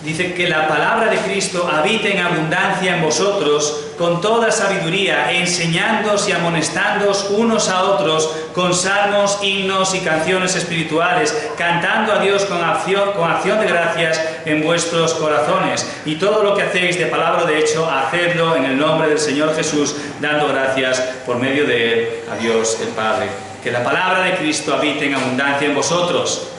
Dice que la palabra de Cristo habite en abundancia en vosotros, con toda sabiduría, enseñándoos y amonestándoos unos a otros, con salmos, himnos y canciones espirituales, cantando a Dios con acción de gracias en vuestros corazones. Y todo lo que hacéis de palabra o de hecho, hacedlo en el nombre del Señor Jesús, dando gracias por medio de Él a Dios el Padre. Que la palabra de Cristo habite en abundancia en vosotros.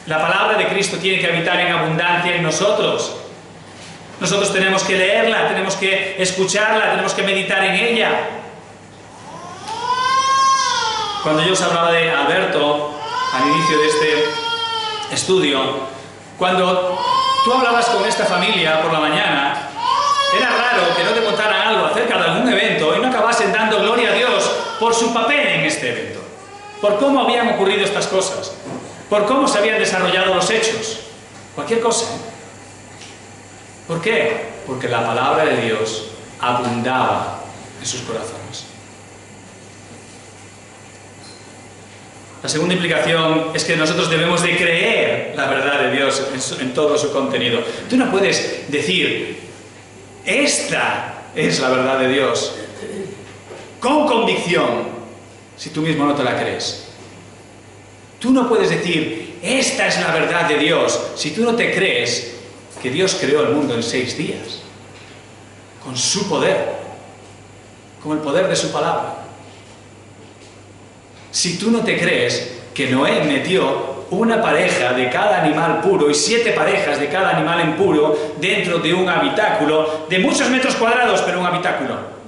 La palabra de Cristo tiene que habitar en abundancia en nosotros. Nosotros tenemos que leerla, tenemos que escucharla, tenemos que meditar en ella. Cuando yo os hablaba de Alberto, al inicio de este estudio, cuando tú hablabas con esta familia por la mañana, era raro que no te contaran algo acerca de algún evento y no acabasen dando gloria a Dios por su papel en este evento, por cómo habían ocurrido estas cosas, por cómo se habían desarrollado los hechos, cualquier cosa. ¿Por qué? Porque la palabra de Dios abundaba en sus corazones. La segunda implicación es que nosotros debemos de creer la verdad de Dios en todo su contenido. Tú no puedes decir, esta es la verdad de Dios, con convicción, si tú mismo no te la crees. Tú no puedes decir, esta es la verdad de Dios, si tú no te crees que Dios creó el mundo en 6 días, con su poder, con el poder de su palabra. Si tú no te crees que Noé metió una pareja de cada animal puro y 7 parejas de cada animal impuro dentro de un habitáculo de muchos metros cuadrados, pero un habitáculo.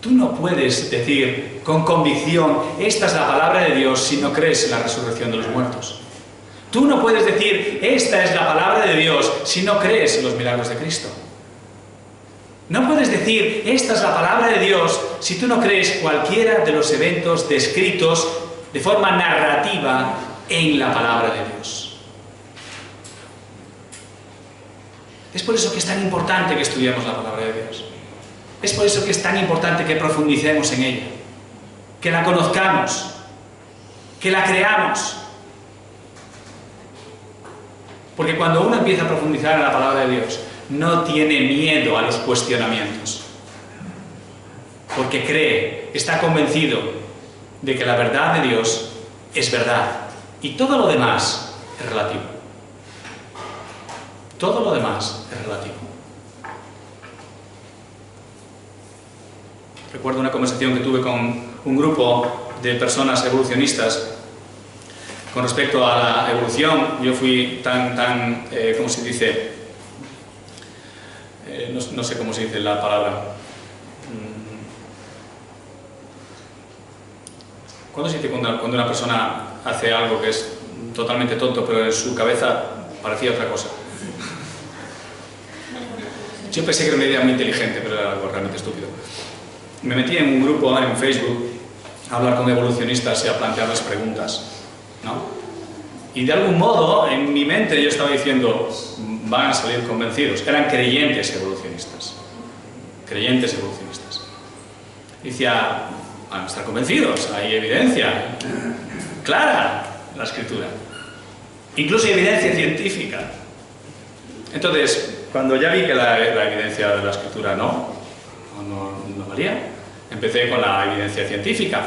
Tú no puedes decir con convicción, esta es la palabra de Dios, si no crees en la resurrección de los muertos. Tú no puedes decir, esta es la palabra de Dios, si no crees en los milagros de Cristo. No puedes decir, esta es la palabra de Dios, si tú no crees cualquiera de los eventos descritos de forma narrativa en la palabra de Dios. Es por eso que es tan importante que estudiemos la palabra de Dios. Es por eso que es tan importante que profundicemos en ella, que la conozcamos, que la creamos. Porque cuando uno empieza a profundizar en la palabra de Dios, no tiene miedo a los cuestionamientos. Porque cree, está convencido de que la verdad de Dios es verdad. Y todo lo demás es relativo. Todo lo demás es relativo. Recuerdo una conversación que tuve con un grupo de personas evolucionistas con respecto a la evolución, yo fui ¿cómo se dice? No sé cómo se dice la palabra. ¿Cuándo se dice cuando una persona hace algo que es totalmente tonto, pero en su cabeza parecía otra cosa? Yo pensé que era una idea muy inteligente, pero era algo realmente estúpido. Me metí en un grupo en Facebook a hablar con evolucionistas y a plantearles preguntas, ¿no? Y de algún modo, en mi mente yo estaba diciendo, van a salir convencidos. Eran creyentes evolucionistas. Creyentes evolucionistas. Y decía, van a estar convencidos, hay evidencia clara en la escritura. Incluso hay evidencia científica. Entonces, cuando ya vi que la evidencia de la escritura no valía, empecé con la evidencia científica,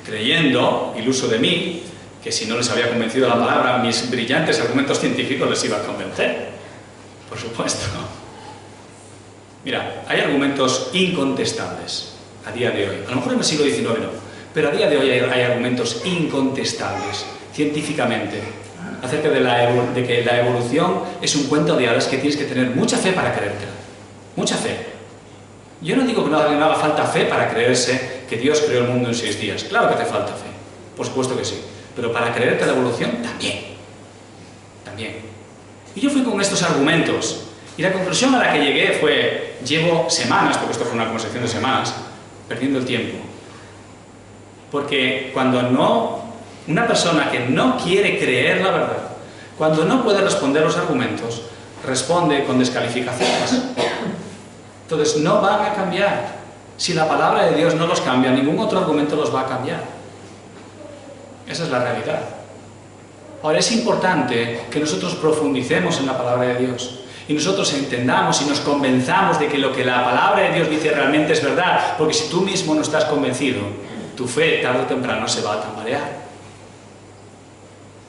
creyendo, iluso de mí, que si no les había convencido la palabra, mis brillantes argumentos científicos les iba a convencer. Por supuesto. Mira, hay argumentos incontestables a día de hoy. A lo mejor en el siglo XIX no, pero a día de hoy hay argumentos incontestables, científicamente, acerca de que la evolución es un cuento de hadas que tienes que tener mucha fe para creértela. Mucha fe. Yo no digo que no haga falta fe para creerse que Dios creó el mundo en 6 días. Claro que te falta fe, por supuesto que sí. Pero para creerte la evolución, también. También. Y yo fui con estos argumentos. Y la conclusión a la que llegué fue, llevo semanas, porque esto fue una conversación de semanas, perdiendo el tiempo. Porque una persona que no quiere creer la verdad, cuando no puede responder los argumentos, responde con descalificaciones. Entonces no van a cambiar. Si la palabra de Dios no los cambia, ningún otro argumento los va a cambiar. Esa es la realidad. Ahora es importante que nosotros profundicemos en la palabra de Dios y nosotros entendamos y nos convenzamos de que lo que la palabra de Dios dice realmente es verdad, porque si tú mismo no estás convencido, tu fe tarde o temprano se va a tambalear.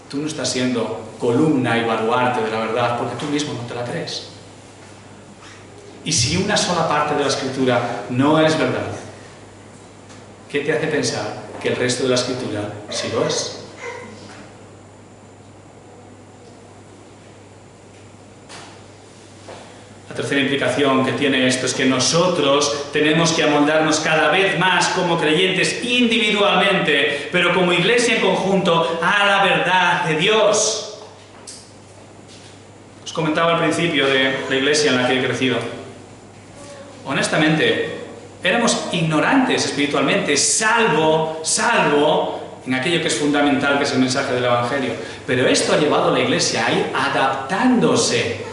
Tú no estás siendo columna y baluarte de la verdad porque tú mismo no te la crees. Y si una sola parte de la Escritura no es verdad, ¿qué te hace pensar que el resto de la Escritura sí lo es? La tercera implicación que tiene esto es que nosotros tenemos que amoldarnos cada vez más como creyentes individualmente, pero como iglesia en conjunto, a la verdad de Dios. Os comentaba al principio de la iglesia en la que he crecido. Honestamente, éramos ignorantes espiritualmente, salvo en aquello que es fundamental, que es el mensaje del Evangelio. Pero esto ha llevado a la iglesia a ir adaptándose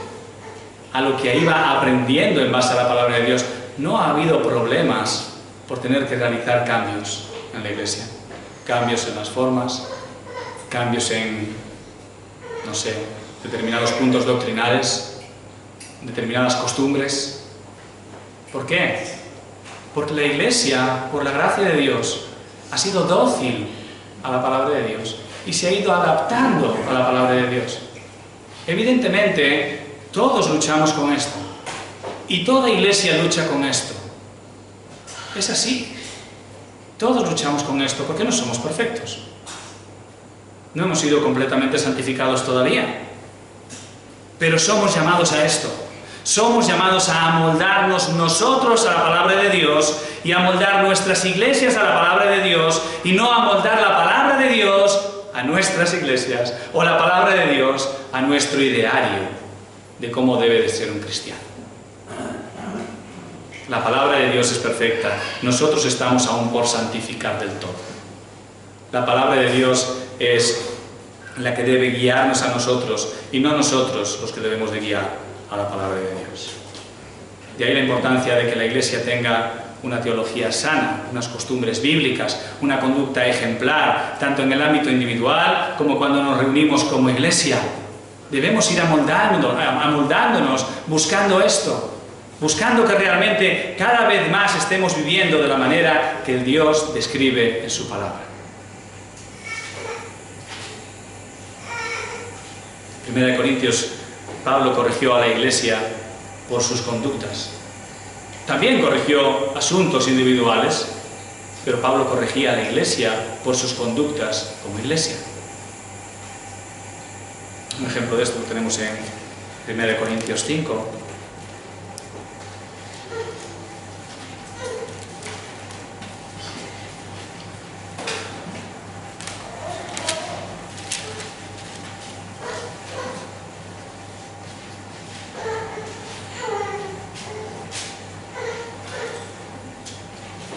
a lo que iba aprendiendo en base a la palabra de Dios. No ha habido problemas por tener que realizar cambios en la iglesia. Cambios en las formas, cambios en, no sé, determinados puntos doctrinales, determinadas costumbres. ¿Por qué? Porque la iglesia, por la gracia de Dios, ha sido dócil a la palabra de Dios y se ha ido adaptando a la palabra de Dios. Evidentemente, todos luchamos con esto y toda iglesia lucha con esto. Es así. Todos luchamos con esto porque no somos perfectos. No hemos sido completamente santificados todavía. Pero somos llamados a esto. Somos llamados a amoldarnos nosotros a la palabra de Dios y a amoldar nuestras iglesias a la palabra de Dios y no amoldar la palabra de Dios a nuestras iglesias o la palabra de Dios a nuestro ideario de cómo debe de ser un cristiano. La palabra de Dios es perfecta. Nosotros estamos aún por santificar del todo. La palabra de Dios es la que debe guiarnos a nosotros y no nosotros los que debemos de guiar a la palabra de Dios. De ahí la importancia de que la iglesia tenga una teología sana, unas costumbres bíblicas, una conducta ejemplar, tanto en el ámbito individual como cuando nos reunimos como iglesia. Debemos ir amoldándonos, buscando esto, buscando que realmente cada vez más estemos viviendo de la manera que el Dios describe en su palabra. 1 Corintios, Pablo corrigió a la iglesia por sus conductas. También corrigió asuntos individuales, pero Pablo corregía a la iglesia por sus conductas como iglesia. Un ejemplo de esto lo tenemos en 1 Corintios 5.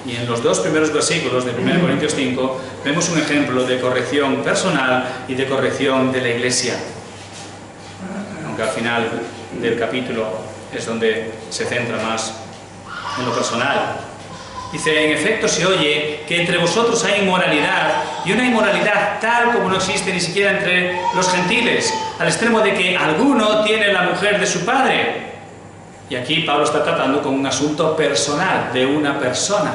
Y en los dos primeros versículos de 1 Corintios 5 vemos un ejemplo de corrección personal y de corrección de la iglesia. Aunque al final del capítulo es donde se centra más en lo personal. Dice, en efecto se oye que entre vosotros hay inmoralidad, y una inmoralidad tal como no existe ni siquiera entre los gentiles, al extremo de que alguno tiene la mujer de su padre. Y aquí Pablo está tratando con un asunto personal, de una persona.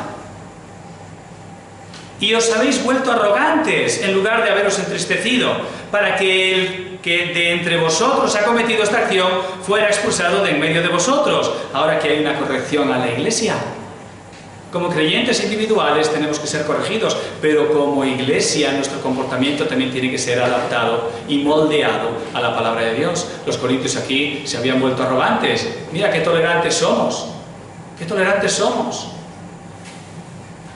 Y os habéis vuelto arrogantes en lugar de haberos entristecido, para que el que de entre vosotros ha cometido esta acción fuera expulsado de en medio de vosotros. Ahora que hay una corrección a la iglesia. Como creyentes individuales tenemos que ser corregidos, pero como iglesia nuestro comportamiento también tiene que ser adaptado y moldeado a la palabra de Dios. Los corintios aquí se habían vuelto arrogantes. Mira qué tolerantes somos. Qué tolerantes somos.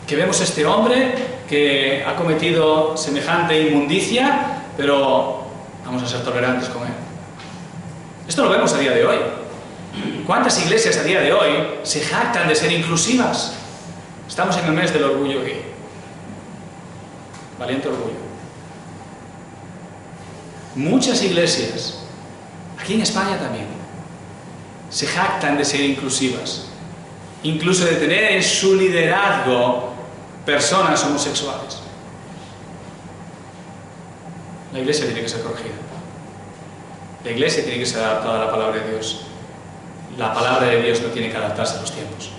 Que vemos a este hombre que ha cometido semejante inmundicia, pero vamos a ser tolerantes con él. Esto lo vemos a día de hoy. ¿Cuántas iglesias a día de hoy se jactan de ser inclusivas? Estamos en el mes del orgullo gay. Valiente orgullo. Muchas iglesias, aquí en España también, se jactan de ser inclusivas, incluso de tener en su liderazgo personas homosexuales. La iglesia tiene que ser corregida. La iglesia tiene que ser adaptada a la palabra de Dios. La palabra de Dios no tiene que adaptarse a los tiempos.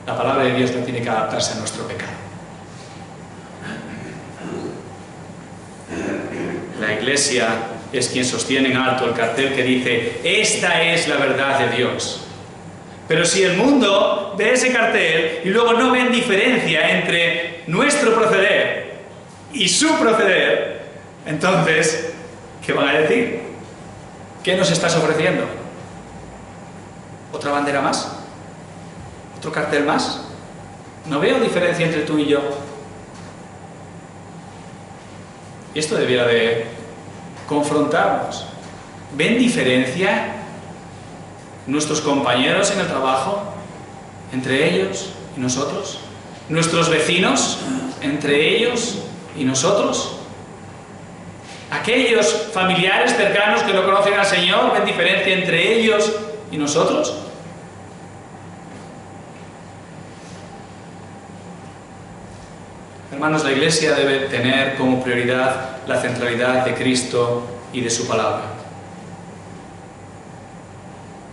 La palabra de Dios no tiene que adaptarse a nuestro pecado. La iglesia es quien sostiene en alto el cartel que dice: esta es la verdad de Dios. Pero si el mundo ve ese cartel y luego no ven diferencia entre nuestro proceder y su proceder, entonces, ¿qué van a decir? ¿Qué nos estás ofreciendo? ¿Otra bandera más? ¿Otro cartel más? No veo diferencia entre tú y yo. Y esto debiera de confrontarnos. ¿Ven diferencia nuestros compañeros en el trabajo, entre ellos y nosotros? ¿Nuestros vecinos, entre ellos y nosotros? ¿Aquellos familiares cercanos que no conocen al Señor, ven diferencia entre ellos y nosotros? Hermanos, la Iglesia debe tener como prioridad la centralidad de Cristo y de su palabra.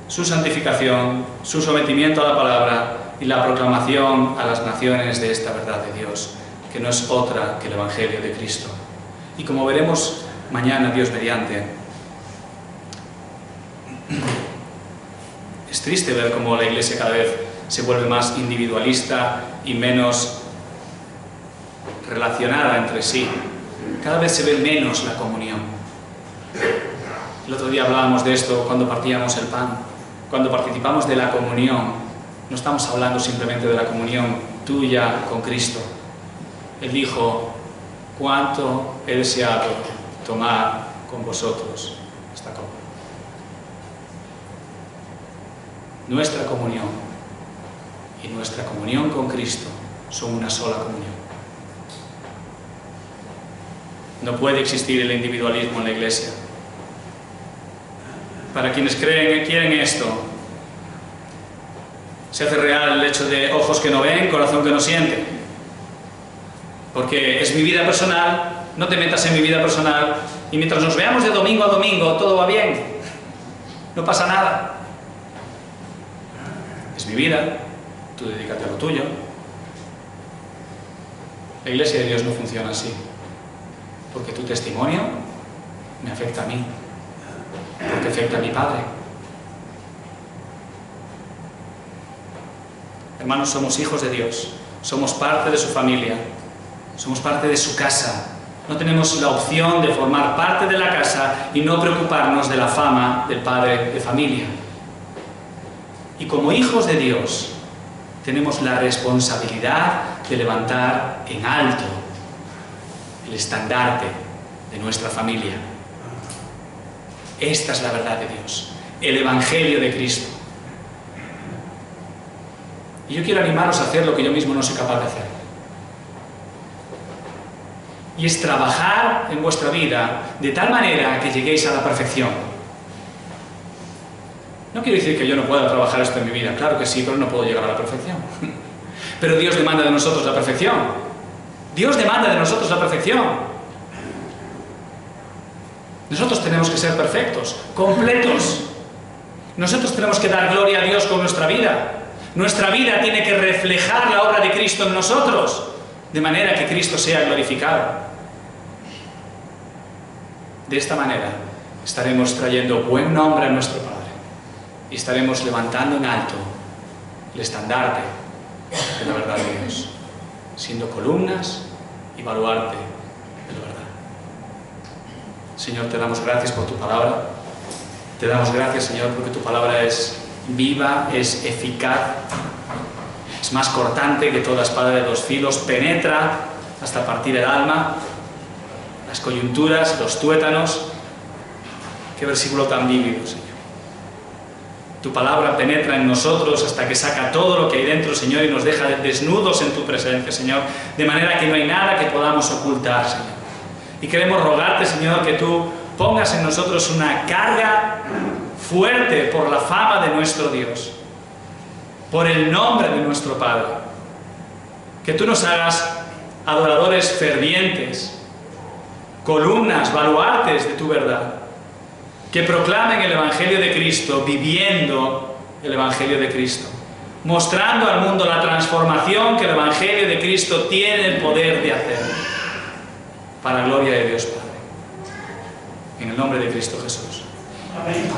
Su santificación, su sometimiento a la palabra y la proclamación a las naciones de esta verdad de Dios, que no es otra que el Evangelio de Cristo. Y como veremos mañana, Dios mediante, es triste ver cómo la Iglesia cada vez se vuelve más individualista y menos relacionada entre sí. Cada vez se ve menos la comunión. El otro día hablábamos de esto cuando partíamos el pan. Cuando participamos de la comunión, no estamos hablando simplemente de la comunión tuya con Cristo. Él dijo: cuánto he deseado tomar con vosotros esta copa. Nuestra comunión y nuestra comunión con Cristo son una sola comunión. No puede existir el individualismo en la Iglesia. Para quienes quieren esto, se hace real el hecho de ojos que no ven, corazón que no siente. Porque es mi vida personal, no te metas en mi vida personal, y mientras nos veamos de domingo a domingo, todo va bien. No pasa nada. Es mi vida, tú dedícate a lo tuyo. La Iglesia de Dios no funciona así. Porque tu testimonio me afecta a mí. Porque afecta a mi Padre. Hermanos, somos hijos de Dios, somos parte de su familia, somos parte de su casa, No tenemos la opción de formar parte de la casa y no preocuparnos de la fama del padre de familia. Y como hijos de Dios, tenemos la responsabilidad de levantar en alto el estandarte de nuestra familia. Esta es la verdad de Dios, el Evangelio de Cristo. Y yo quiero animaros a hacer lo que yo mismo no soy capaz de hacer. Y es trabajar en vuestra vida de tal manera que lleguéis a la perfección. No quiero decir que yo no pueda trabajar esto en mi vida, claro que sí, pero no puedo llegar a la perfección. Pero Dios demanda de nosotros la perfección. Dios demanda de nosotros la perfección. Nosotros tenemos que ser perfectos, completos. Nosotros tenemos que dar gloria a Dios con nuestra vida. Nuestra vida tiene que reflejar la obra de Cristo en nosotros, de manera que Cristo sea glorificado. De esta manera estaremos trayendo buen nombre a nuestro Padre y estaremos levantando en alto el estandarte de la verdad de Dios, siendo columnas y baluarte de la verdad. Señor, te damos gracias por tu palabra. Te damos gracias, Señor, porque tu palabra es viva, es eficaz, es más cortante que toda espada de dos filos, penetra hasta partir el alma, las coyunturas, los tuétanos. Qué versículo tan vívido, Señor. Tu palabra penetra en nosotros hasta que saca todo lo que hay dentro, Señor, y nos deja desnudos en tu presencia, Señor, de manera que no hay nada que podamos ocultar, Señor. Y queremos rogarte, Señor, que tú pongas en nosotros una carga fuerte por la fama de nuestro Dios, por el nombre de nuestro Padre. Que tú nos hagas adoradores fervientes, columnas, baluartes de tu verdad, que proclamen el Evangelio de Cristo, viviendo el Evangelio de Cristo, mostrando al mundo la transformación que el Evangelio de Cristo tiene el poder de hacer, para gloria de Dios Padre. En el nombre de Cristo Jesús. Amén.